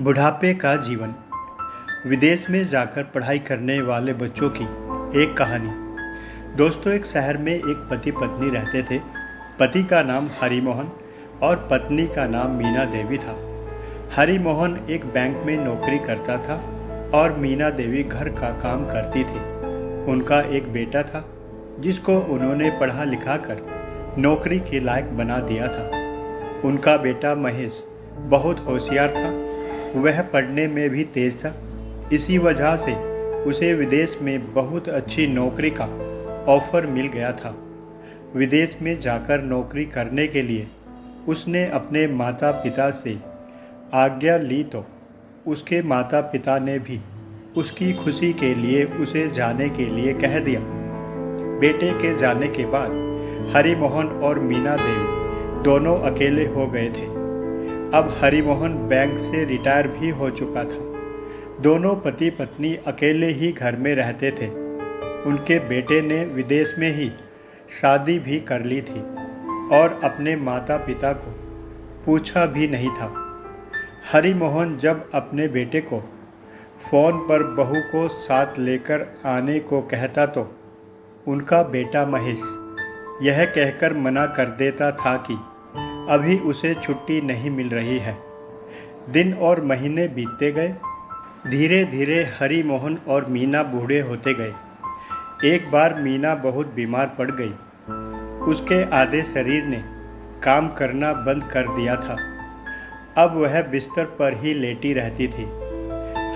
बुढ़ापे का जीवन। विदेश में जाकर पढ़ाई करने वाले बच्चों की एक कहानी। दोस्तों, एक शहर में एक पति पत्नी रहते थे। पति का नाम हरिमोहन और पत्नी का नाम मीना देवी था। हरिमोहन एक बैंक में नौकरी करता था और मीना देवी घर का काम करती थी। उनका एक बेटा था जिसको उन्होंने पढ़ा लिखा कर नौकरी के लायक बना दिया था। उनका बेटा महेश बहुत होशियार था। वह पढ़ने में भी तेज था। इसी वजह से उसे विदेश में बहुत अच्छी नौकरी का ऑफर मिल गया था। विदेश में जाकर नौकरी करने के लिए उसने अपने माता पिता से आज्ञा ली तो उसके माता पिता ने भी उसकी खुशी के लिए उसे जाने के लिए कह दिया। बेटे के जाने के बाद हरिमोहन और मीना देवी दोनों अकेले हो गए थे। अब हरिमोहन बैंक से रिटायर भी हो चुका था। दोनों पति पत्नी अकेले ही घर में रहते थे। उनके बेटे ने विदेश में ही शादी भी कर ली थी और अपने माता पिता को पूछा भी नहीं था। हरिमोहन जब अपने बेटे को फ़ोन पर बहू को साथ लेकर आने को कहता तो उनका बेटा महेश यह कहकर मना कर देता था कि अभी उसे छुट्टी नहीं मिल रही है। दिन और महीने बीतते गए। धीरे धीरे हरिमोहन और मीना बूढ़े होते गए। एक बार मीना बहुत बीमार पड़ गई। उसके आधे शरीर ने काम करना बंद कर दिया था। अब वह बिस्तर पर ही लेटी रहती थी।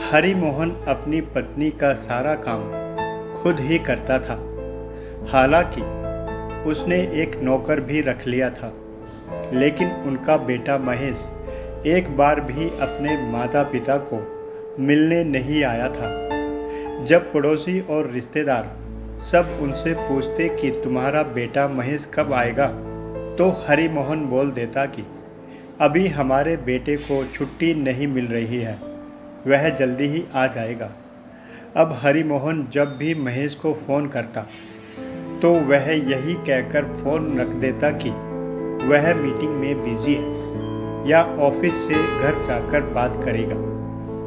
हरिमोहन अपनी पत्नी का सारा काम खुद ही करता था। हालांकि उसने एक नौकर भी रख लिया था, लेकिन उनका बेटा महेश एक बार भी अपने माता पिता को मिलने नहीं आया था। जब पड़ोसी और रिश्तेदार सब उनसे पूछते कि तुम्हारा बेटा महेश कब आएगा, तो हरिमोहन बोल देता कि अभी हमारे बेटे को छुट्टी नहीं मिल रही है, वह जल्दी ही आ जाएगा। अब हरिमोहन जब भी महेश को फ़ोन करता तो वह यही कहकर फ़ोन रख देता कि वह मीटिंग में बिजी है या ऑफिस से घर जाकर बात करेगा।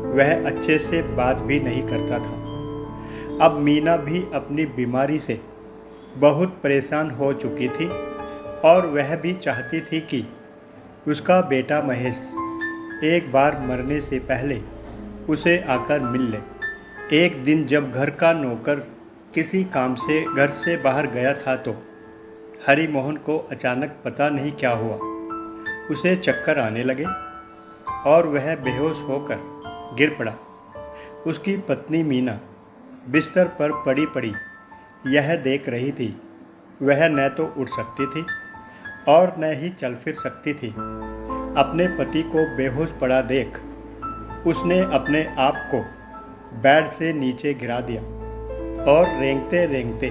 वह अच्छे से बात भी नहीं करता था। अब मीना भी अपनी बीमारी से बहुत परेशान हो चुकी थी और वह भी चाहती थी कि उसका बेटा महेश एक बार मरने से पहले उसे आकर मिल ले। एक दिन जब घर का नौकर किसी काम से घर से बाहर गया था तो हरिमोहन को अचानक पता नहीं क्या हुआ, उसे चक्कर आने लगे और वह बेहोश होकर गिर पड़ा। उसकी पत्नी मीना बिस्तर पर पड़ी पड़ी यह देख रही थी। वह न तो उठ सकती थी और न ही चल फिर सकती थी। अपने पति को बेहोश पड़ा देख उसने अपने आप को बेड से नीचे गिरा दिया और रेंगते रेंगते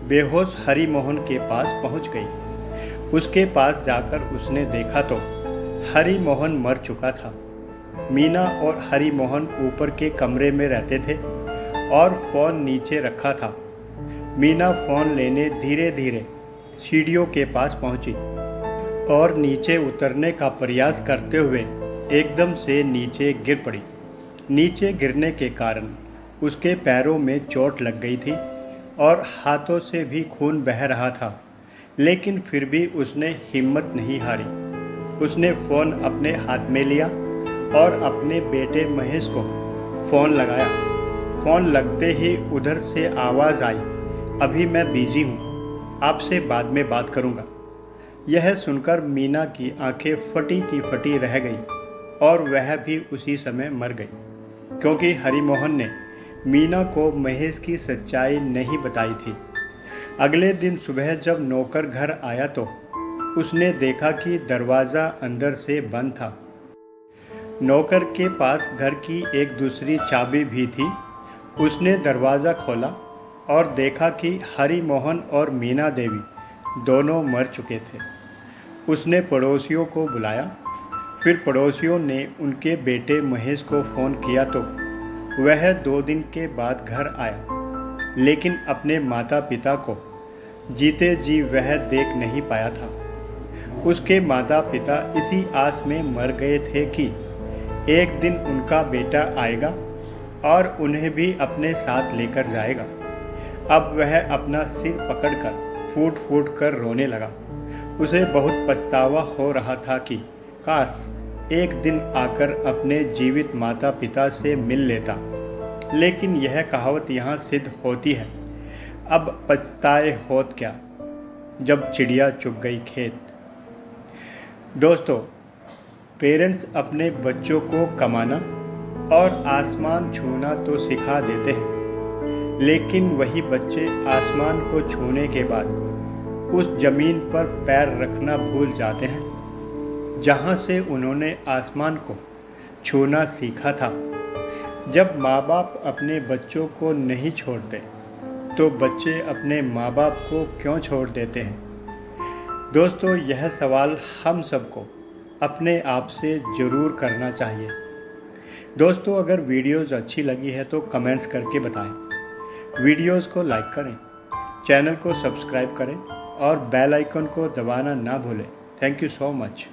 बेहोश हरिमोहन के पास पहुंच गई। उसके पास जाकर उसने देखा तो हरिमोहन मर चुका था। मीना और हरिमोहन ऊपर के कमरे में रहते थे और फ़ोन नीचे रखा था। मीना फ़ोन लेने धीरे धीरे सीढ़ियों के पास पहुंची और नीचे उतरने का प्रयास करते हुए एकदम से नीचे गिर पड़ी। नीचे गिरने के कारण उसके पैरों में चोट लग गई थी और हाथों से भी खून बह रहा था, लेकिन फिर भी उसने हिम्मत नहीं हारी। उसने फ़ोन अपने हाथ में लिया और अपने बेटे महेश को फ़ोन लगाया। फ़ोन लगते ही उधर से आवाज़ आई, अभी मैं बिजी हूँ, आपसे बाद में बात करूँगा। यह सुनकर मीना की आंखें फटी की फटी रह गई और वह भी उसी समय मर गई, क्योंकि हरिमोहन ने मीना को महेश की सच्चाई नहीं बताई थी। अगले दिन सुबह जब नौकर घर आया तो उसने देखा कि दरवाज़ा अंदर से बंद था। नौकर के पास घर की एक दूसरी चाबी भी थी। उसने दरवाज़ा खोला और देखा कि हरिमोहन और मीना देवी दोनों मर चुके थे। उसने पड़ोसियों को बुलाया। फिर पड़ोसियों ने उनके बेटे महेश को फ़ोन किया तो वह 2 दिन के बाद घर आया, लेकिन अपने माता पिता को जीते जी वह देख नहीं पाया था। उसके माता पिता इसी आस में मर गए थे कि एक दिन उनका बेटा आएगा और उन्हें भी अपने साथ लेकर जाएगा। अब वह अपना सिर पकड़कर फूट फूट कर रोने लगा। उसे बहुत पछतावा हो रहा था कि काश एक दिन आकर अपने जीवित माता पिता से मिल लेता। लेकिन यह कहावत यहाँ सिद्ध होती है, अब पछताए होत क्या, जब चिड़िया चुग गई खेत। दोस्तों, पेरेंट्स अपने बच्चों को कमाना और आसमान छूना तो सिखा देते हैं, लेकिन वही बच्चे आसमान को छूने के बाद उस जमीन पर पैर रखना भूल जाते हैं जहां से उन्होंने आसमान को छूना सीखा था। जब माँ बाप अपने बच्चों को नहीं छोड़ते तो बच्चे अपने माँ बाप को क्यों छोड़ देते हैं? दोस्तों, यह सवाल हम सबको अपने आप से ज़रूर करना चाहिए। दोस्तों, अगर वीडियोज़ अच्छी लगी है तो कमेंट्स करके बताएं। वीडियोज़ को लाइक करें, चैनल को सब्सक्राइब करें और बेल आइकन को दबाना ना भूलें। Thank you so much.